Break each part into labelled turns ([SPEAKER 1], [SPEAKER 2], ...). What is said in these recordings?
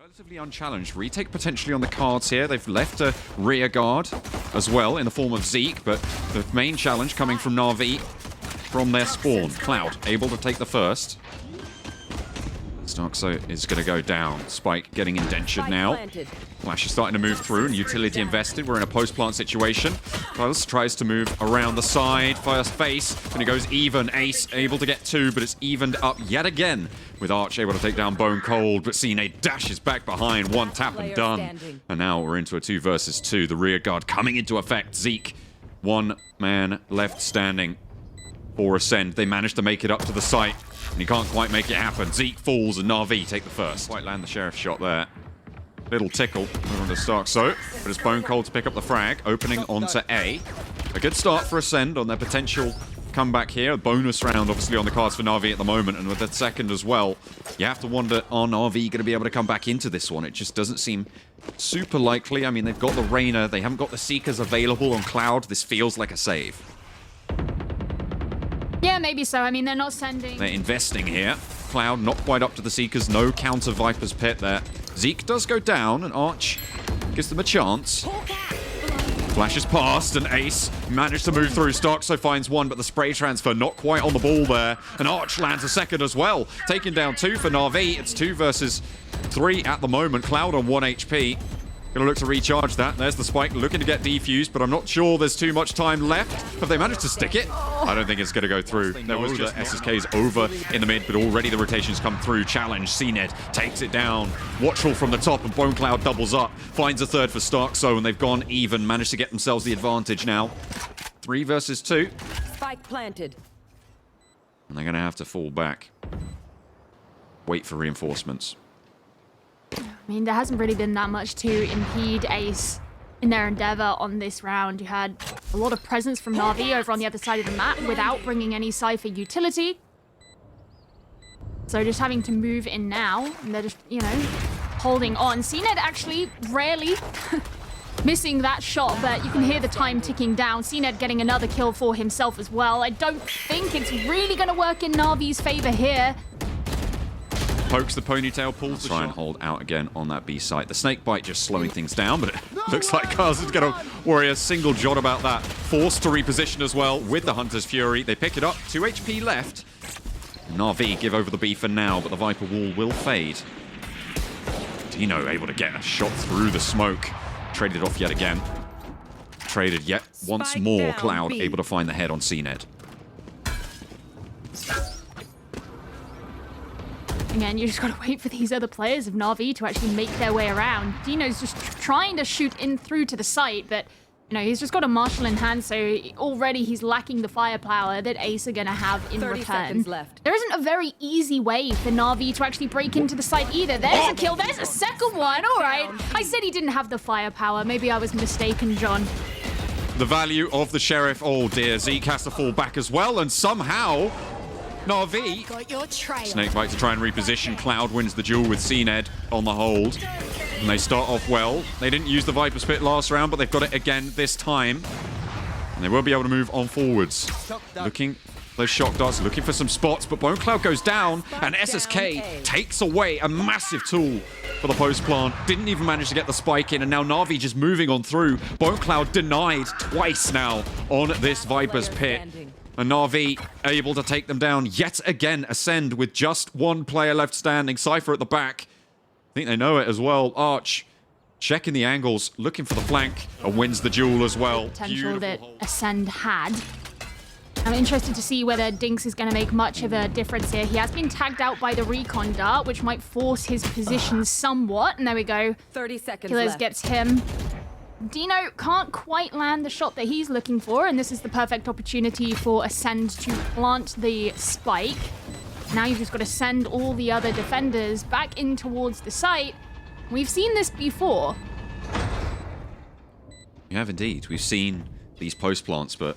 [SPEAKER 1] Relatively unchallenged. Retake potentially on the cards here. They've left a rear guard as well in the form of Zeke, but the main challenge coming from NAVI from their spawn. Cloud able to take the first. Starkso is going to go down. Spike getting indentured now. Flash is starting to move through and utility invested. We're in a post-plant situation. Buzz tries to move around the side. First face, and it goes even. Ace able to get two, but it's evened up yet again with Arch able to take down Bone Cold, but Cine dashes back behind. One tap and done. And now we're into a 2 versus 2. The rear guard coming into effect. Zeke, one man left standing for Ascend. They managed to make it up to the site, and he can't quite make it happen. Zeke falls, and NAVI take the first. Quite land the Sheriff shot there. Little tickle over on the Starkso, but it's Bone Cold to pick up the frag, opening onto A. A good start for Ascend on their potential comeback here. A bonus round, obviously, on the cards for NAVI at the moment, and with that second as well, you have to wonder, are NAVI going to be able to come back into this one? It just doesn't seem super likely. I mean, they've got the Reyna, they haven't got the Seekers available on Cloud. This feels like a save.
[SPEAKER 2] Yeah, maybe so. I mean, they're not sending...
[SPEAKER 1] They're investing here. Cloud not quite up to the Seekers. No counter Viper's Pit there. Zeke does go down, and Arch gives them a chance. Flashes past, and Ace managed to move through. Starkso finds one, but the spray transfer not quite on the ball there. And Arch lands a second as well. Taking down two for NAVI. It's 2 versus 3 at the moment. Cloud on 1 HP. Gonna look to recharge that. There's the spike looking to get defused, but I'm not sure there's too much time left. Have they managed to stick it? I don't think it's gonna go through. There was just SSK's over in the mid, but already the rotations come through. Challenge, CNED takes it down. Watchful from the top, and Bone Cloud doubles up. Finds a third for Starkso, and they've gone even. Managed to get themselves the advantage now. 3 versus 2.
[SPEAKER 3] Spike planted.
[SPEAKER 1] And they're gonna have to fall back. Wait for reinforcements.
[SPEAKER 2] I mean, there hasn't really been that much to impede Ace in their endeavor on this round. You had a lot of presence from NAVI over on the other side of the map without bringing any Cypher utility. So just having to move in now, and they're just, you know, holding on. CNED actually rarely missing that shot, but you can hear the time ticking down. CNED getting another kill for himself as well. I don't think it's really going to work in Navi's favor here.
[SPEAKER 1] Pokes the ponytail, pulls the shot. Try and hold out again on that B site. The snake bite just slowing things down, but it looks like Kaz is going to worry a single jot about that. Forced to reposition as well with the Hunter's Fury. They pick it up. 2 HP left. NAVI give over the B for now, but the Viper wall will fade. Dino able to get a shot through the smoke. Traded off yet again. Traded yet once more. Cloud able to find the head on CNED.
[SPEAKER 2] Again, you just gotta wait for these other players of NAVI to actually make their way around. Dino's just trying to shoot in through to the site, but, you know, he's just got a Marshal in hand, so already he's lacking the firepower that Ace are gonna have in
[SPEAKER 3] 30
[SPEAKER 2] return.
[SPEAKER 3] seconds left.
[SPEAKER 2] There isn't a very easy way for NAVI to actually break into the site either. There's a kill, there's a second one, all right. I said he didn't have the firepower. Maybe I was mistaken, John.
[SPEAKER 1] The value of the Sheriff. Oh dear, Zeke has to fall back as well, and somehow NAVI snakebite to try and reposition. Cloud wins the duel with CNED on the hold. And they start off well. They didn't use the Viper Spit last round, but they've got it again this time. And they will be able to move on forwards. Looking those shock darts, looking for some spots, but Bone Cloud goes down, and SSK takes away a massive tool for the post plant. Didn't even manage to get the spike in, and now NAVI just moving on through. Bone Cloud denied twice now on this Viper's Pit. And NAVI able to take them down yet again. Ascend with just 1 player left standing. Cypher at the back. I think they know it as well. Arch checking the angles, looking for the flank, and wins the duel as well.
[SPEAKER 2] Potential that Ascend had. I'm interested to see whether Dinks is going to make much of a difference here. He has been tagged out by the recon dart, which might force his position somewhat. And there we go.
[SPEAKER 3] 30 seconds
[SPEAKER 2] Killers
[SPEAKER 3] left.
[SPEAKER 2] gets him. Dino can't quite land the shot that he's looking for, and this is the perfect opportunity for Ascend to plant the spike. Now you've just got to send all the other defenders back in towards the site. We've seen this before.
[SPEAKER 1] You have indeed. We've seen these post plants, but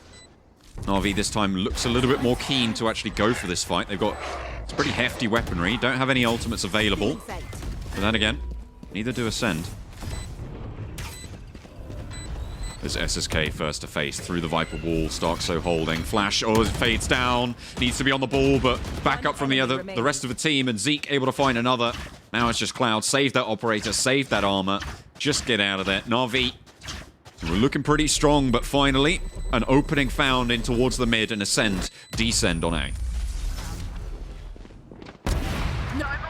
[SPEAKER 1] NAVI this time looks a little bit more keen to actually go for this fight. They've got some pretty hefty weaponry, don't have any ultimates available. But then again, neither do Ascend. There's SSK first to face through the Viper wall. Starkso holding. Flash, oh, it fades down. Needs to be on the ball, but back up from the rest of the team, and Zeke able to find another. Now it's just Cloud. Save that operator, save that armor. Just get out of there. NAVI, we're looking pretty strong, but finally, an opening found in towards the mid and ascend, descend on A.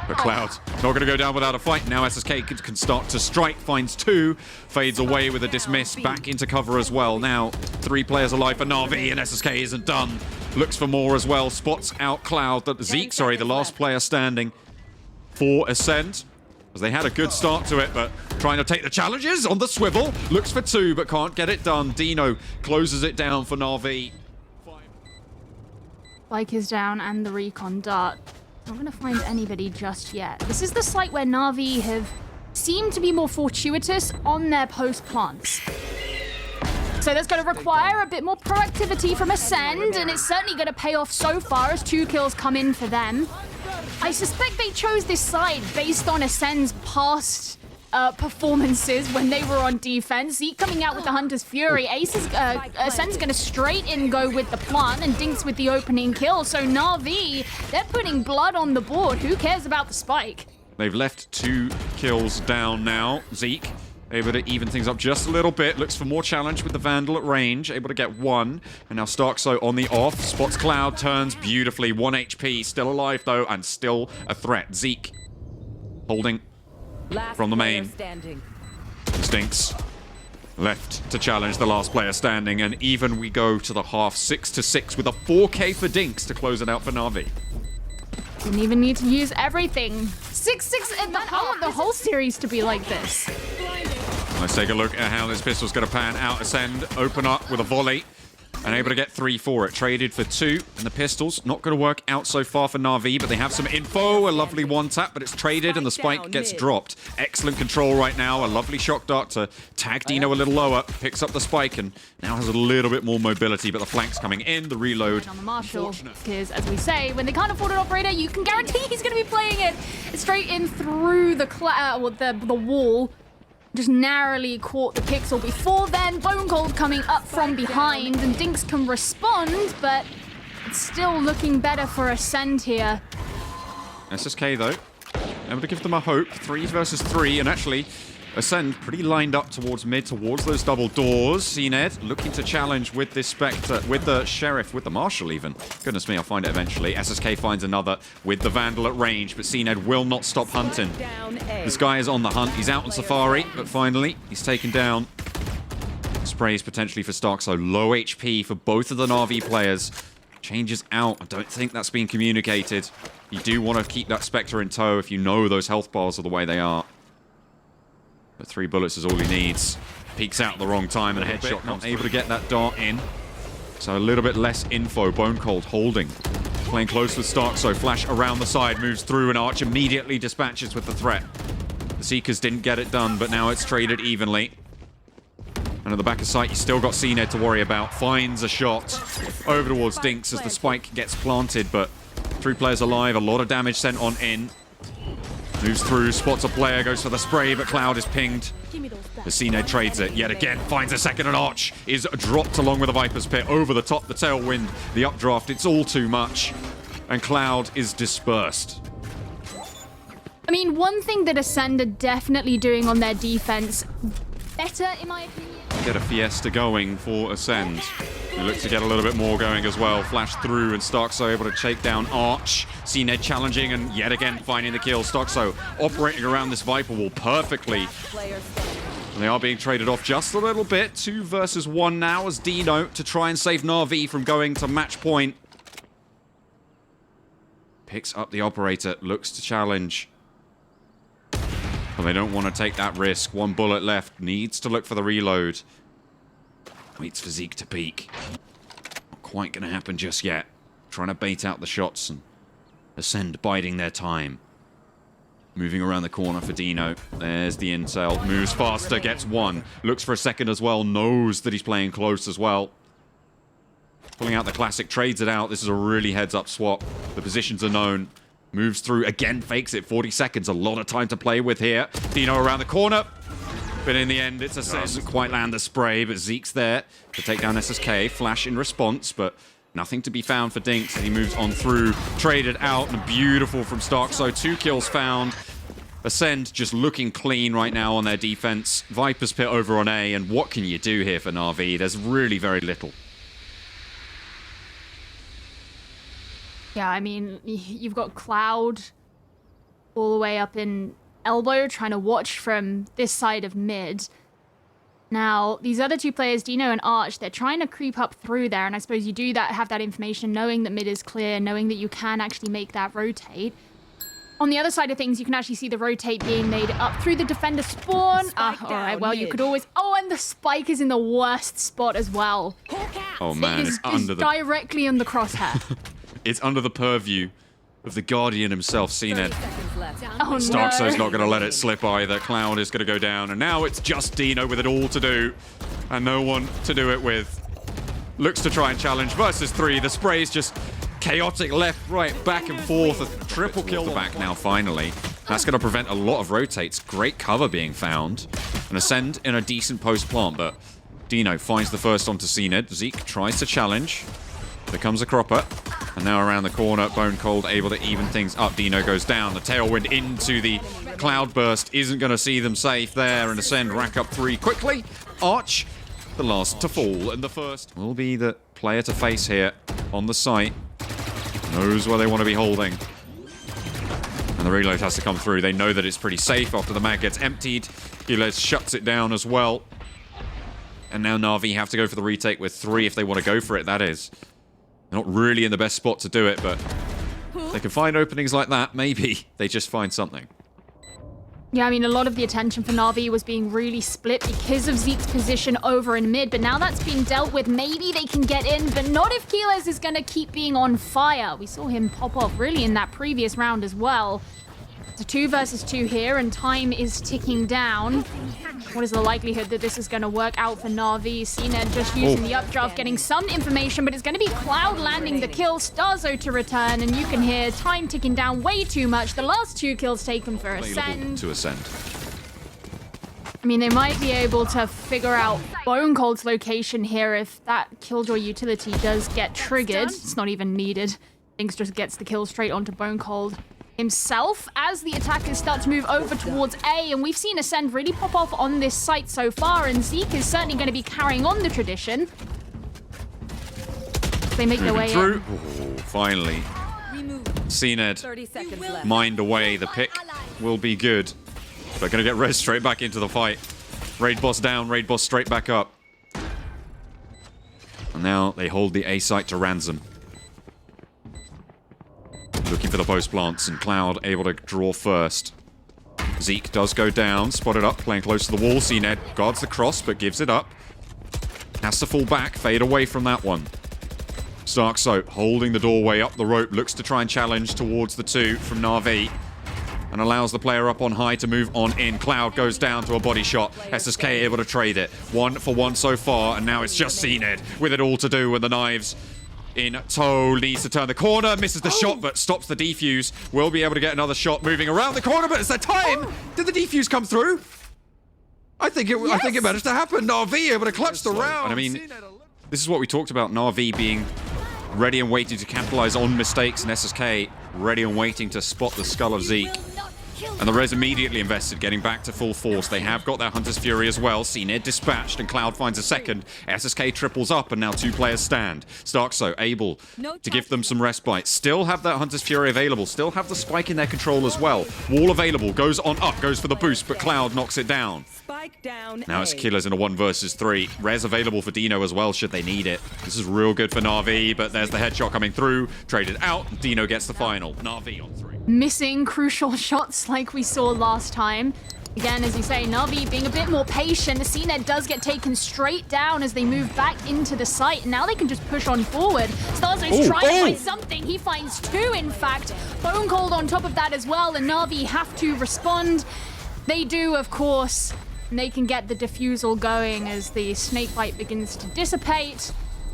[SPEAKER 1] But Cloud, not going to go down without a fight. Now SSK can start to strike, finds two, fades away with a dismiss, back into cover as well. Now, 3 players alive for NAVI, and SSK isn't done. Looks for more as well, spots out Cloud. Zeke, sorry, the last player standing for Ascend. As they had a good start to it, but trying to take the challenges on the swivel. Looks for 2, but can't get it done. Dino closes it down for NAVI.
[SPEAKER 2] Spike is down and the recon dart. Not going to find anybody just yet. This is the site where NAVI have seemed to be more fortuitous on their post plants. So that's going to require a bit more proactivity from Ascend, and it's certainly going to pay off so far as 2 kills come in for them. I suspect they chose this side based on Ascend's past performances when they were on defense. Zeke coming out with the Hunter's Fury. Ascend's going to straight in go with the plant, and Dinks with the opening kill. So NAVI, they're putting blood on the board. Who cares about the spike?
[SPEAKER 1] They've left 2 kills down now. Zeke able to even things up just a little bit. Looks for more challenge with the Vandal at range. Able to get 1. And now Starkso on the off. Spots Cloud, turns beautifully. 1 HP. Still alive, though, and still a threat. Zeke holding from the main. Stinks left to challenge the last player standing. And even we go to the half 6-6 with a 4K for Dinks to close it out for NAVI.
[SPEAKER 2] Didn't even need to use everything. 6-6, and I want the whole series to be like this.
[SPEAKER 1] Let's take a look at how this pistol's going to pan out. Ascend, open up with a volley, and able to get 3 for it. Traded for 2, and the pistols not going to work out so far for NAVI, but they have some info. A lovely 1-tap, but it's traded, and the spike gets dropped. Excellent control right now. A lovely shock dart to tag Dino a little lower. Picks up the spike, and now has a little bit more mobility, but the flank's coming in. The reload.
[SPEAKER 2] On the Marshall, because as we say, when they can't afford an operator, you can guarantee he's going to be playing it straight in through the wall. Just narrowly caught the pixel before then. Bone Cold coming up from behind, and Dinks can respond, but it's still looking better for Ascend here.
[SPEAKER 1] SSK, though, able to give them a hope. 3 versus 3, and actually, Ascend pretty lined up towards mid, towards those double doors. CNED looking to challenge with this Spectre, with the Sheriff, with the Marshal even. Goodness me, I'll find it eventually. SSK finds another with the Vandal at range, but CNED will not stop hunting. This guy is on the hunt. He's out on Safari, but finally, he's taken down. Sprays potentially for Stark, so low HP for both of the NAVI players. Changes out. I don't think that's been communicated. You do want to keep that Spectre in tow if you know those health bars are the way they are. But 3 bullets is all he needs. Peeks out at the wrong time, and a headshot not able to get that dart in. So a little bit less info. Bone Cold holding. Playing close with Stark, so flash around the side, moves through, and Arch immediately dispatches with the threat. The Seekers didn't get it done, but now it's traded evenly. And at the back of sight, you still got CNED to worry about. Finds a shot over towards Dinks as the spike gets planted, but 3 players alive, a lot of damage sent on in. Moves through, spots a player, goes for the spray, but Cloud is pinged. The CNED trades it yet again, finds a second, and Arch is dropped along with the Viper's Pit over the top, the tailwind, the updraft. It's all too much, and Cloud is dispersed.
[SPEAKER 2] I mean, one thing that Ascend are definitely doing on their defense better, in my opinion.
[SPEAKER 1] Get a Fiesta going for Ascend. He looks to get a little bit more going as well. Flash through, and Starkso able to take down Arch. CNED challenging, and yet again finding the kill. Starkso operating around this Viper wall perfectly. And they are being traded off just a little bit. 2 versus 1 now as Dino to try and save NAVI from going to match point. Picks up the operator, looks to challenge. But they don't want to take that risk. 1 bullet left, needs to look for the reload. Waits for Zeke to peek. Not quite going to happen just yet. Trying to bait out the shots, and Ascend biding their time. Moving around the corner for Dino. There's the intel. Moves faster, gets 1. Looks for a second as well. Knows that he's playing close as well. Pulling out the classic, trades it out. This is a really heads-up swap. The positions are known. Moves through, again fakes it. 40 seconds, a lot of time to play with here. Dino around the corner. But in the end, it's a doesn't quite land the spray, but Zeke's there to take down SSK. Flash in response, but nothing to be found for Dinks. He moves on through, traded out, and beautiful from Stark. So 2 kills found. ACEND just looking clean right now on their defense. Viper's Pit over on A, and what can you do here for NAVI? There's really very little.
[SPEAKER 2] Yeah, I mean, you've got Cloud all the way up in elbow trying to watch from this side of mid. Now, these other two players, Dino and Arch, they're trying to creep up through there, and I suppose you do that, have that information, knowing that mid is clear, knowing that you can actually make that rotate. On the other side of things, you can actually see the rotate being made up through the defender spawn. All right, well, you could always... Oh, and the spike is in the worst spot as well.
[SPEAKER 1] Oh, man, it's under the...
[SPEAKER 2] directly in the crosshair.
[SPEAKER 1] It's under the purview of the Guardian himself, CNED.
[SPEAKER 2] Oh,
[SPEAKER 1] Starkzo's
[SPEAKER 2] no.
[SPEAKER 1] not going to let it slip either. Cloud is going to go down, and now it's just Dino with it all to do, and no one to do it with. Looks to try and challenge versus 3. The spray's just chaotic left, right, back and forth. A triple kill back now, finally. That's going to prevent a lot of rotates. Great cover being found. And ACEND in a decent post plant, but Dino finds the first onto CNED. Zeke tries to challenge. There comes a cropper. And now around the corner, Bone Cold able to even things up. Dino goes down. The tailwind into the cloud burst isn't going to see them safe there. And ACEND rack up 3 quickly. Arch, the last to fall. And the first will be the player to face here on the site. Knows where they want to be holding. And the reload has to come through. They know that it's pretty safe after the mag gets emptied. Giles shuts it down as well. And now NAVI have to go for the retake with 3 if they want to go for it, that is. They're not really in the best spot to do it, but they can find openings like that. Maybe they just find something.
[SPEAKER 2] Yeah, I mean, a lot of the attention for NAVI was being really split because of Zeke's position over in mid, but now that's being dealt with. Maybe they can get in, but not if Giles is going to keep being on fire. We saw him pop off really in that previous round as well. It's a 2 versus 2 here, and time is ticking down. What is the likelihood that this is going to work out for NAVI? CNED just using the updraft, getting some information, but it's going to be Cloud landing the kill, Starzo to return, and you can hear time ticking down way too much. The last 2 kills taken for ACEND.
[SPEAKER 1] To ACEND.
[SPEAKER 2] I mean, they might be able to figure out Bone Cold's location here if that Killjoy utility does get triggered. It's not even needed. Things just gets the kill straight onto Bone Cold himself as the attackers start to move over towards A, and we've seen ACEND really pop off on this site so far, and Zeke is certainly going to be carrying on the tradition. They make their way
[SPEAKER 1] through.
[SPEAKER 2] in.
[SPEAKER 1] Oh, finally. CNED
[SPEAKER 3] 30 seconds left.
[SPEAKER 1] mind away. The pick will be good. They're going to get Rez straight back into the fight. Raid boss down, raid boss straight back up. And now they hold the A site to ransom. Looking for the post plants, and Cloud able to draw first. Zeke does go down, spotted up, playing close to the wall. CNED guards the cross, but gives it up. Has to fall back, fade away from that one. Starkzo holding the doorway up the rope, looks to try and challenge towards the 2 from NAVI. And allows the player up on high to move on in. Cloud goes down to a body shot. SSK able to trade it. 1 for 1 so far, and now it's just CNED with it all to do with the knives. In tow, needs to turn the corner, misses the shot, but stops the defuse. Will be able to get another shot moving around the corner, but it's that time! Did the defuse come through? I think it managed to happen. NAVI able to clutch the round. And I mean, this is what we talked about, NAVI being ready and waiting to capitalize on mistakes, and SSK ready and waiting to spot the skull of Zeke. And the Res immediately invested, getting back to full force. They have got their Hunter's Fury as well. CNED dispatched, and Cloud finds a second. SSK triples up, and now 2 players stand. Starkzo able to give them some respite. Still have that Hunter's Fury available. Still have the spike in their control as well. Wall available, goes on up, goes for the boost, but Cloud knocks it down.
[SPEAKER 3] Spike down.
[SPEAKER 1] Now it's Killers in a 1 versus 3. Res available for Dino as well, should they need it. This is real good for NAVI, but there's the headshot coming through. Traded out. Dino gets the final. NAVI on 3.
[SPEAKER 2] Missing crucial shots like we saw last time. Again, as you say, NAVI being a bit more patient. CNED does get taken straight down as they move back into the site. Now they can just push on forward. Starzo's trying to find something. He finds 2, in fact. Bone Cold on top of that as well, and NAVI have to respond. They do, of course. And they can get the defusal going as the snakebite begins to dissipate,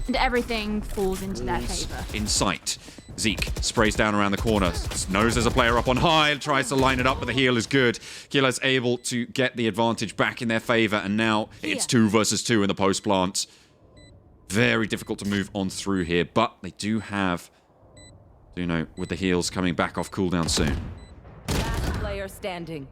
[SPEAKER 2] and everything falls into their favor.
[SPEAKER 1] In sight. Zeke sprays down around the corner. Knows there's a player up on high. Tries to line it up, but the heal is good. Gila's able to get the advantage back in their favor, and now it's 2 versus 2 in the post plant. Very difficult to move on through here, but they do have, you know, with the heals coming back off cooldown soon.
[SPEAKER 3] player standing.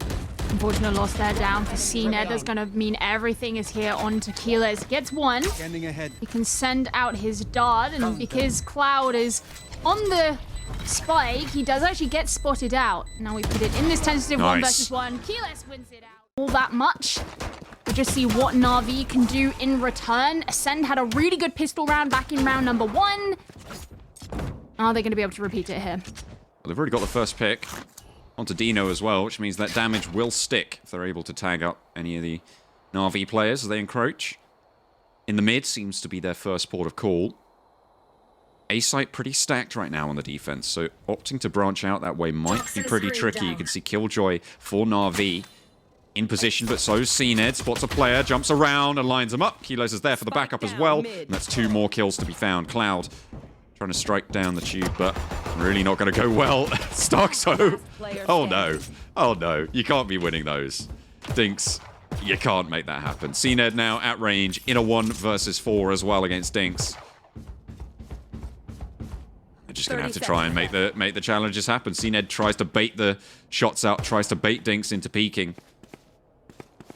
[SPEAKER 2] Unfortunate loss there down for CNED. That's going to mean everything is here on Tequila's. Gets one. He can send out his dart, and because Cloud is on the spike, he does actually get spotted out. Now we put it in this tentative 1 versus 1. Keyless wins it out. All that much. We'll just see what NAVI can do in return. ACEND had a really good pistol round back in round number 1. Are they going to be able to repeat it here?
[SPEAKER 1] Well, they've already got the first pick onto Dino as well, which means that damage will stick if they're able to tag up any of the NAVI players as they encroach. In the mid seems to be their first port of call. A site pretty stacked right now on the defense, so opting to branch out that way might be pretty tricky. You can see Killjoy for NAVI in position, but so's CNED. Spots a player, jumps around and lines him up. Kilos is there for the backup as well, and that's 2 more kills to be found. Cloud trying to strike down the tube, but really not going to go well. Starkso. Oh no. Oh no. You can't be winning those. Dinks, you can't make that happen. CNED now at range in a 1 versus 4 as well against Dinks. They're just going to have to try and make the challenges happen. CNED tries to bait the shots out, tries to bait Dinks into peeking.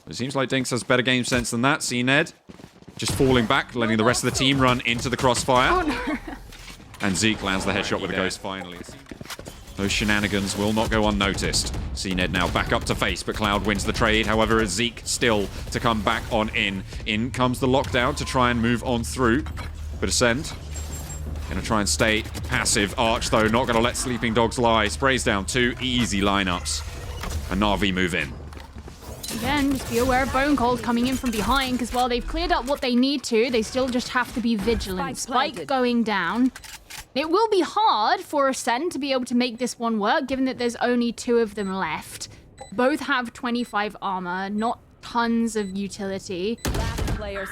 [SPEAKER 1] It seems like Dinks has better game sense than that. CNED just falling back, letting the rest of the team run into the crossfire.
[SPEAKER 2] Oh, no.
[SPEAKER 1] And Zeke lands the headshot with a ghost finally. Those shenanigans will not go unnoticed. CNED now back up to face, but Cloud wins the trade. However, it's Zeke still to come back on in. In comes the lockdown to try and move on through. But ACEND gonna try and stay passive. Arch, though, not gonna let sleeping dogs lie. Sprays down 2 easy lineups. And NAVI move in.
[SPEAKER 2] Again, just be aware of Bone Cold coming in from behind, because while they've cleared up what they need to, they still just have to be vigilant. Spike going down. It will be hard for ACEND to be able to make this one work, given that there's only 2 of them left. Both have 25 armor, not tons of utility.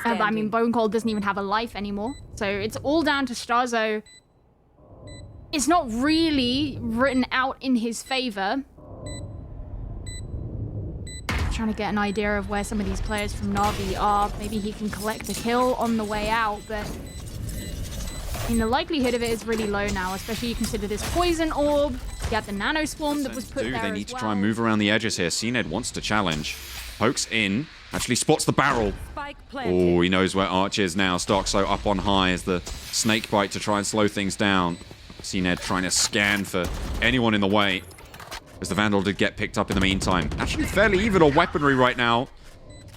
[SPEAKER 2] I mean, Bone Cold doesn't even have a life anymore. So it's all down to Starzo. It's not really written out in his favor. Trying to get an idea of where some of these players from NAVI are. Maybe he can collect a kill on the way out, but I mean, the likelihood of it is really low now, especially you consider this poison orb. You got the nano swarm that was put there
[SPEAKER 1] They need to try and move around the edges here. CNED wants to challenge. Pokes in, actually spots the barrel. Oh, he knows where Arch is now. Starkso up on high as the snake bite to try and slow things down. CNED trying to scan for anyone in the way, as the Vandal did get picked up in the meantime. Actually fairly even on weaponry right now.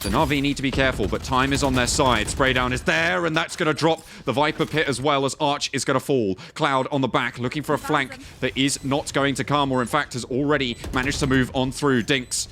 [SPEAKER 1] The NAVI need to be careful, but time is on their side. Spray down is there, and that's going to drop the Viper Pit as well, as Arch is going to fall. Cloud on the back, looking for a flank that is not going to come, or in fact has already managed to move on through. Dinks,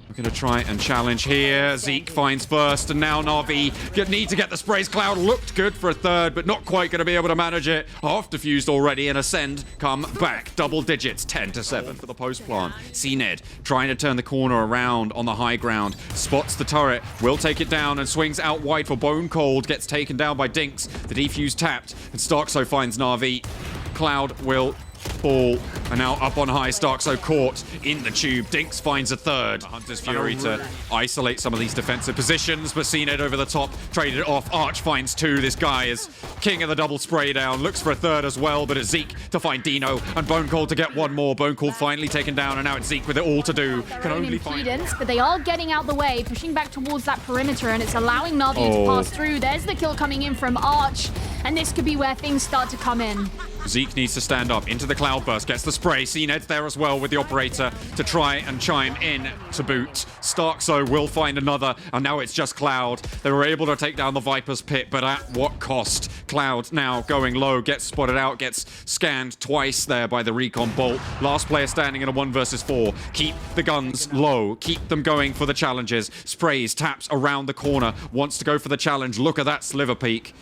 [SPEAKER 1] we're going to try and challenge here. Zeke finds first, and now NAVI need to get the sprays. Cloud looked good for a third, but not quite going to be able to manage it. Half defused already, and ACEND come back. Double digits, 10-7 for the post plant. CNED trying to turn the corner around on the high ground. Spots the turret, will take it down, and swings out wide for Bone Cold. Gets taken down by Dinks. The defuse tapped, and Starkso finds NAVI. Cloud will fall, and now up on high. Starkso caught in the tube. Dinks finds a third. Hunter's Fury to isolate some of these defensive positions, but CNED over the top, traded it off. Arch finds 2. This guy is king of the double spray down. Looks for a third as well, but it's Zeke to find Dino, and Bone Cold to get 1 more. Bone Cold finally taken down, and now it's Zeke with it all to do. Can only find...
[SPEAKER 2] But they are getting out the way, pushing back towards that perimeter, and it's allowing NAVI to pass through. There's the kill coming in from Arch, and this could be where things start to come in.
[SPEAKER 1] Zeke needs to stand up into the cloud burst, gets the spray. CNED's there as well with the operator to try and chime in to boot. Starkso will find another, and now it's just Cloud. They were able to take down the Viper's Pit, but at what cost? Cloud now going low, gets spotted out, gets scanned twice there by the recon bolt. Last player standing in a 1 versus 4. Keep the guns low, keep them going for the challenges. Sprays, taps around the corner, wants to go for the challenge. Look at that sliver peek.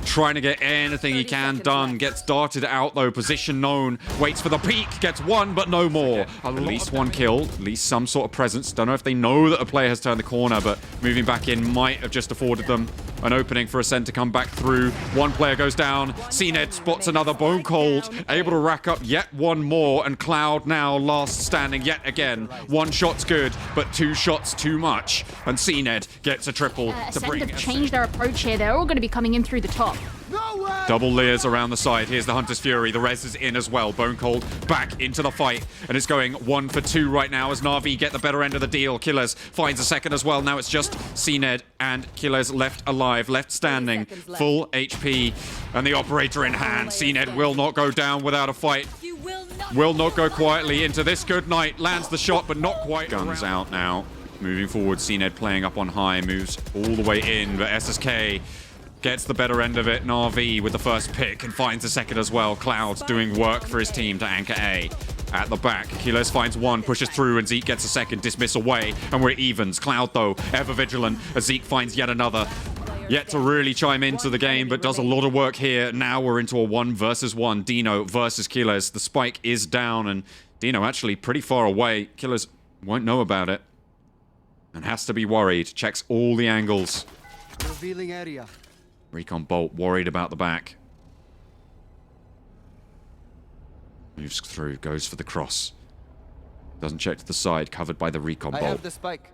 [SPEAKER 1] Trying to get anything he can done. Gets darted out though. Position known. Waits for the peek. Gets 1, but no more. At least 1 kill. At least some sort of presence. Don't know if they know that a player has turned the corner, but moving back in might have just afforded them an opening for ACEND to come back through. 1 player goes down. CNED spots another. Bone Cold able to rack up yet 1 more, and Cloud now last standing yet again. 1 shot's good, but 2 shots too much, and CNED gets a triple to bring.
[SPEAKER 2] ACEND have changed their approach here. They're all going to be coming in through the top.
[SPEAKER 1] Double layers around the side. Here's the Hunter's Fury. The res is in as well. Bone Cold back into the fight. And it's going 1 for 2 right now as NAVI get the better end of the deal. Killers finds a second as well. Now it's just CNED and Killers left alive, left standing. Full HP. And the operator in hand. CNED will not go down without a fight. Will not go quietly into this good night. Lands the shot, but not quite. Guns out now. Moving forward, CNED playing up on high. Moves all the way in, but SSK gets the better end of it. NAVI with the first pick and finds the second as well. Cloud doing work for his team to anchor A. At the back, Kilos finds one, pushes through, and Zeke gets a second. Dismiss away, and we're evens. Cloud, though, ever vigilant as Zeke finds yet another. Yet to really chime into the game, but does a lot of work here. Now we're into a 1 versus 1. Dino versus Kilos. The spike is down, and Dino actually pretty far away. Kilos won't know about it and has to be worried. Checks all the angles.
[SPEAKER 4] Revealing area.
[SPEAKER 1] Recon Bolt worried about the back. Moves through, goes for the cross. Doesn't check to the side, covered by the Recon
[SPEAKER 4] I
[SPEAKER 1] Bolt.
[SPEAKER 4] have the spike.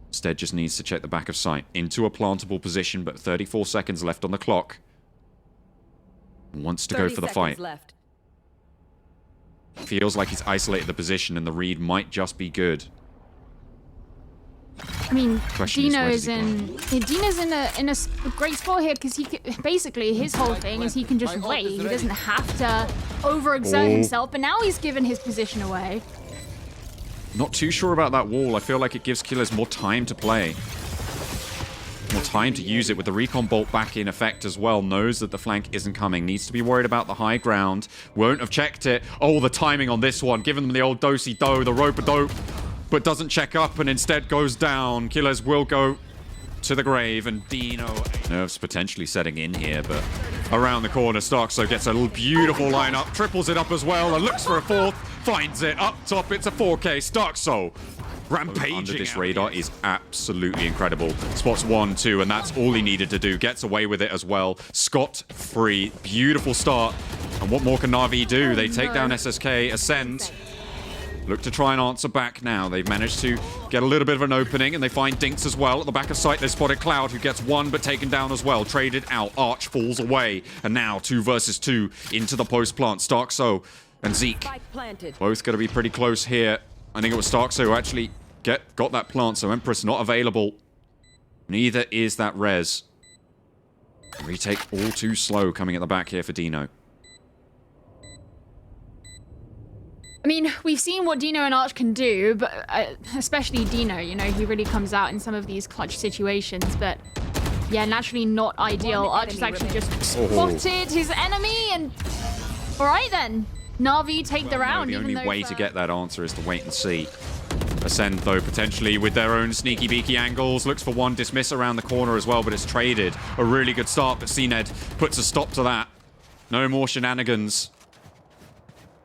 [SPEAKER 1] Instead just needs to check the back of sight. Into a plantable position, but 34 seconds left on the clock. Wants to go for the fight.
[SPEAKER 3] Left.
[SPEAKER 1] Feels like he's isolated the position and the read might just be good.
[SPEAKER 2] I mean,
[SPEAKER 1] Question is, where does
[SPEAKER 2] Dino's in a great spot here because he basically his whole thing is he can just wait. He doesn't have to overexert himself, but now he's given his position away.
[SPEAKER 1] Not too sure about that wall. I feel like it gives Killers more time to play. More time to use it with the Recon Bolt back in effect as well. Knows that the flank isn't coming. Needs to be worried about the high ground. Won't have checked it. Oh, the timing on this one. Giving them the old do-si-do, the rope-a-dope. But doesn't check up and instead goes down. Killers will go to the grave, and Dino... Nerves potentially setting in here, but around the corner, Starkso gets a beautiful lineup, triples it up as well, and looks for a fourth, finds it, up top, it's a 4K. Starkso rampaging under this radar is absolutely incredible. Spots 1, 2, and that's all he needed to do. Gets away with it as well. Scot-free. Beautiful start. And what more can NAVI do? They take down SSK, Ascend. Look to try and answer back now. They've managed to get a little bit of an opening, and they find Dinks as well. At the back of sight, they spotted Cloud, who gets one, but taken down as well. Traded out. Arch falls away. And now 2 versus 2 into the post plant. Starkso and Zeke both going to be pretty close here. I think it was Starkso who actually got that plant, so Empress not available. Neither is that res. Retake all too slow coming at the back here for Dino.
[SPEAKER 2] I mean, we've seen what Dino and Arch can do, but especially Dino, you know, he really comes out in some of these clutch situations, but yeah, naturally not ideal. Arch has actually just spotted his enemy, and all right then. NAVI take the round.
[SPEAKER 1] The only way to get that answer is to wait and see. Ascend, though, potentially with their own sneaky beaky angles. Looks for one dismiss around the corner as well, but it's traded. A really good start, but CNED puts a stop to that. No more shenanigans.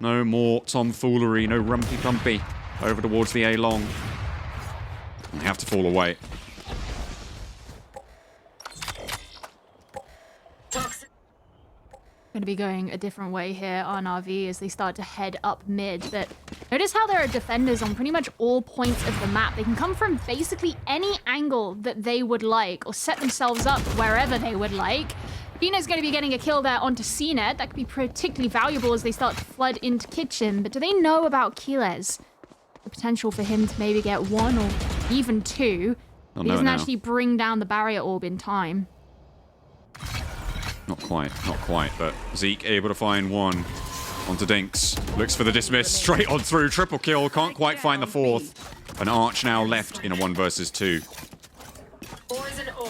[SPEAKER 1] No more tomfoolery, no rumpy-pumpy. Over towards the A-long. They have to fall away.
[SPEAKER 2] Going to be going a different way here on RV as they start to head up mid, but notice how there are defenders on pretty much all points of the map. They can come from basically any angle that they would like, or set themselves up wherever they would like. Dino's going to be getting a kill there onto CNED. That could be particularly valuable as they start to flood into kitchen. But do they know about Kiles? The potential for him to maybe get 1 or even 2. He doesn't actually bring down the barrier orb in time.
[SPEAKER 1] Not quite, but Zeke able to find one onto Dinks. Looks for the dismiss, straight on through, triple kill, can't quite find the fourth. An Arch now left in a 1 versus 2.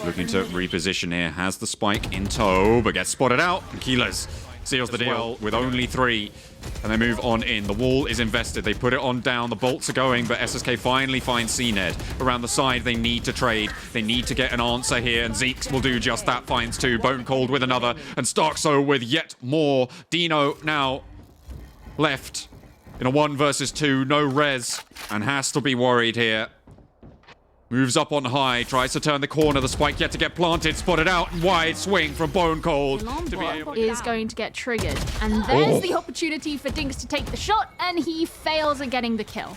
[SPEAKER 1] Looking to reposition here, has the spike in tow, but gets spotted out. And Keyless seals the deal with only 3. And they move on in. The wall is invested. They put it on down. The bolts are going, but SSK finally finds CNED. Around the side, they need to trade. They need to get an answer here, and Zeke's will do just that. Finds 2. Bone Cold with another, and Starkso with yet more. Dino now left in a 1 versus 2. No res, and has to be worried here. Moves up on high, tries to turn the corner. The spike yet to get planted, spotted out, and wide swing from Bone Cold.
[SPEAKER 2] Is going to get triggered, and there's the opportunity for Dinks to take the shot, and he fails at getting the kill.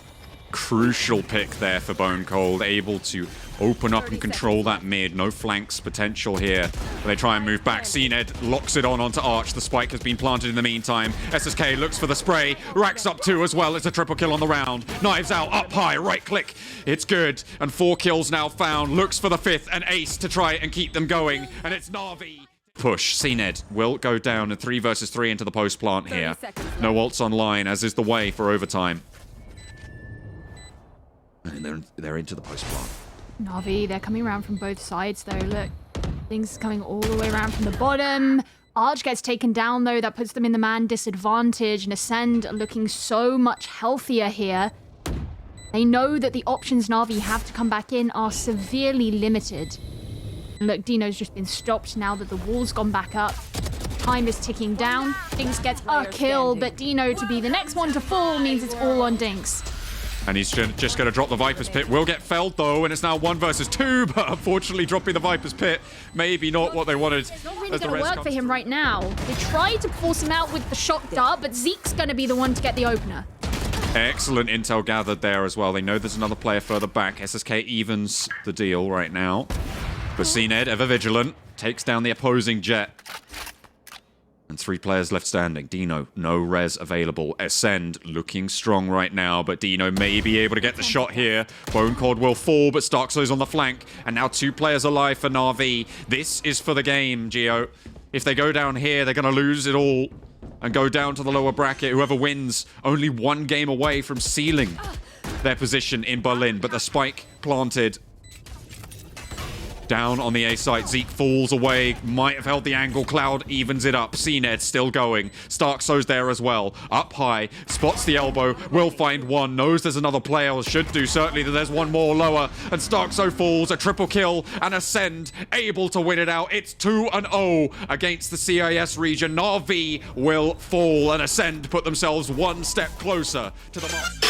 [SPEAKER 1] Crucial pick there for Bone Cold, able to open up and control that mid. No flanks potential here. They try and move back. CNED locks it onto Arch. The spike has been planted in the meantime. SSK looks for the spray. Racks up 2 as well. It's a triple kill on the round. Knives out, up high, right click. It's good. And 4 kills now found. Looks for the 5th, an ace to try and keep them going. And it's NAVI. Push. CNED will go down in 3 versus 3 into the post plant here. No ults online, as is the way for overtime. And they're into the post plant.
[SPEAKER 2] NAVI, they're coming around from both sides, though. Look, things coming all the way around from the bottom. Arch gets taken down, though. That puts them in the man disadvantage. And ACEND are looking so much healthier here. They know that the options NAVI have to come back in are severely limited. And look, Dino's just been stopped now that the wall's gone back up. Time is ticking down. Dinks gets a kill, but Dino to be the next one to fall means it's all on Dinks.
[SPEAKER 1] And he's just going to drop the Viper's Pit. Will get felled, though, and it's now 1 versus 2. But unfortunately, dropping the Viper's Pit, maybe not what they wanted.
[SPEAKER 2] It's not really going to work for him right now. They tried to force him out with the shock dart, but Zeke's going to be the one to get the opener.
[SPEAKER 1] Excellent intel gathered there as well. They know there's another player further back. SSK evens the deal right now. But CNED, ever vigilant, takes down the opposing Jet. And 3 players left standing. Dino, no res available. ACEND looking strong right now, but Dino may be able to get the shot here. Bone Cold will fall, but Starkzo's on the flank. And now 2 players alive for NAVI. This is for the game, Geo. If they go down here, they're going to lose it all and go down to the lower bracket. Whoever wins, only 1 game away from sealing their position in Berlin. But the spike planted. Down on the A site, Zeke falls away, might have held the angle, Cloud evens it up, CNED still going, Starkzo's there as well, up high, spots the elbow, will find one, knows there's another player, or should do, certainly that there's one more lower, and Starkzo falls, a triple kill, and ACEND able to win it out. It's 2-0 against the CIS region. NAVI will fall, and ACEND put themselves 1 step closer to the mark.